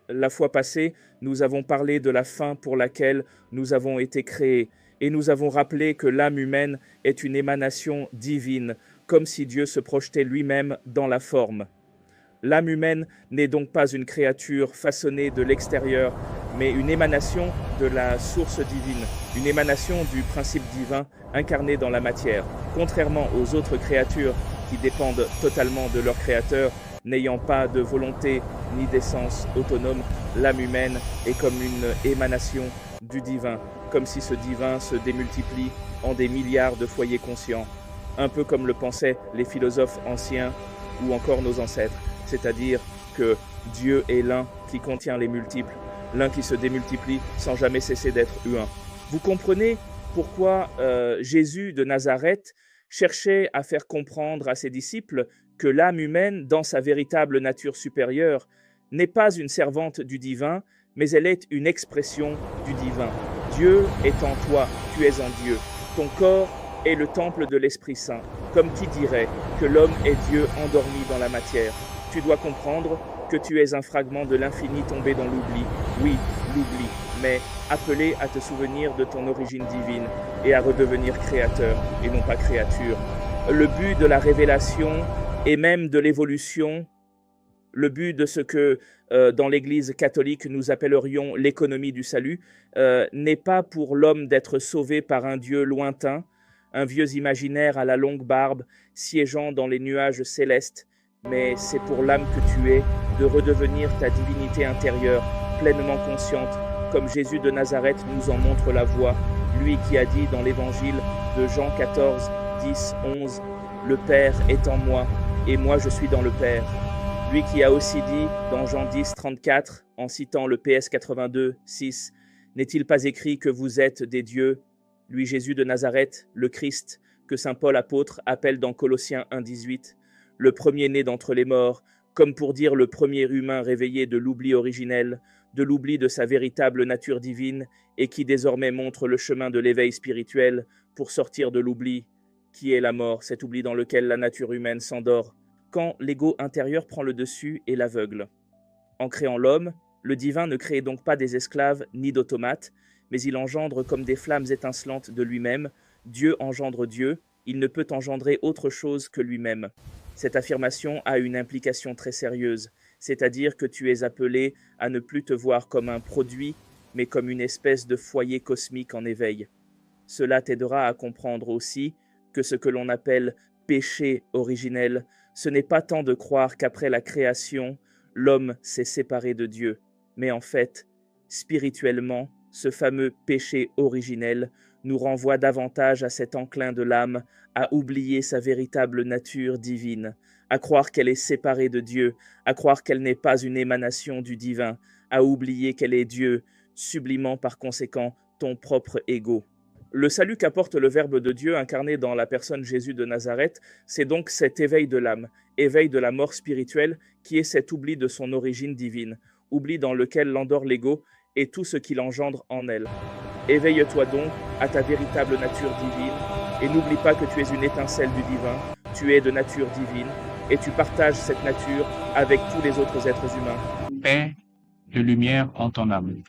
La fois passée, nous avons parlé de la fin pour laquelle nous avons été créés et nous avons rappelé que l'âme humaine est une émanation divine, comme si Dieu se projetait lui-même dans la forme. L'âme humaine n'est donc pas une créature façonnée de l'extérieur, mais une émanation de la source divine, une émanation du principe divin incarné dans la matière, contrairement aux autres créatures qui dépendent totalement de leur créateur, n'ayant pas de volonté ni d'essence autonome. L'âme humaine est comme une émanation du divin, comme si ce divin se démultiplie en des milliards de foyers conscients, un peu comme le pensaient les philosophes anciens ou encore nos ancêtres, c'est-à-dire que Dieu est l'un qui contient les multiples, l'un qui se démultiplie sans jamais cesser d'être un. Vous comprenez pourquoi Jésus de Nazareth cherchait à faire comprendre à ses disciples que l'âme humaine, dans sa véritable nature supérieure, n'est pas une servante du divin, mais elle est une expression du divin. Dieu est en toi, tu es en Dieu. Ton corps est le temple de l'Esprit Saint, comme qui dirait que l'homme est Dieu endormi dans la matière. Tu dois comprendre que tu es un fragment de l'infini tombé dans l'oubli. Oui, l'oubli, mais appelé à te souvenir de ton origine divine et à redevenir créateur et non pas créature. Le but de la révélation et même de l'évolution, le but de ce que dans l'Église catholique nous appellerions l'économie du salut, n'est pas pour l'homme d'être sauvé par un Dieu lointain, un vieux imaginaire à la longue barbe siégeant dans les nuages célestes, mais c'est pour l'âme que tu es de redevenir ta divinité intérieure, pleinement consciente, comme Jésus de Nazareth nous en montre la voie, lui qui a dit dans l'Évangile de Jean 14, 10, 11, « Le Père est en moi, et moi je suis dans le Père ». Lui qui a aussi dit dans Jean 10, 34, en citant le PS 82, 6, « N'est-il pas écrit que vous êtes des dieux ?» Lui Jésus de Nazareth, le Christ, que saint Paul apôtre appelle dans Colossiens 1, 18, le premier-né d'entre les morts, comme pour dire le premier humain réveillé de l'oubli originel, de l'oubli de sa véritable nature divine, et qui désormais montre le chemin de l'éveil spirituel pour sortir de l'oubli, qui est la mort, cet oubli dans lequel la nature humaine s'endort, quand l'ego intérieur prend le dessus et l'aveugle. En créant l'homme, le divin ne crée donc pas des esclaves ni d'automates, mais il engendre comme des flammes étincelantes de lui-même. Dieu engendre Dieu, il ne peut engendrer autre chose que lui-même. Cette affirmation a une implication très sérieuse, c'est-à-dire que tu es appelé à ne plus te voir comme un produit, mais comme une espèce de foyer cosmique en éveil. Cela t'aidera à comprendre aussi que ce que l'on appelle péché originel, ce n'est pas tant de croire qu'après la création, l'homme s'est séparé de Dieu, mais en fait, spirituellement, ce fameux péché originel nous renvoie davantage à cet enclin de l'âme à oublier sa véritable nature divine, à croire qu'elle est séparée de Dieu, à croire qu'elle n'est pas une émanation du divin, à oublier qu'elle est Dieu, sublimant par conséquent ton propre ego. Le salut qu'apporte le Verbe de Dieu incarné dans la personne Jésus de Nazareth, c'est donc cet éveil de l'âme, éveil de la mort spirituelle qui est cet oubli de son origine divine, oubli dans lequel l'endort l'ego et tout ce qu'il engendre en elle. Éveille-toi donc à ta véritable nature divine et n'oublie pas que tu es une étincelle du divin, tu es de nature divine et tu partages cette nature avec tous les autres êtres humains. Paix et lumière en ton âme.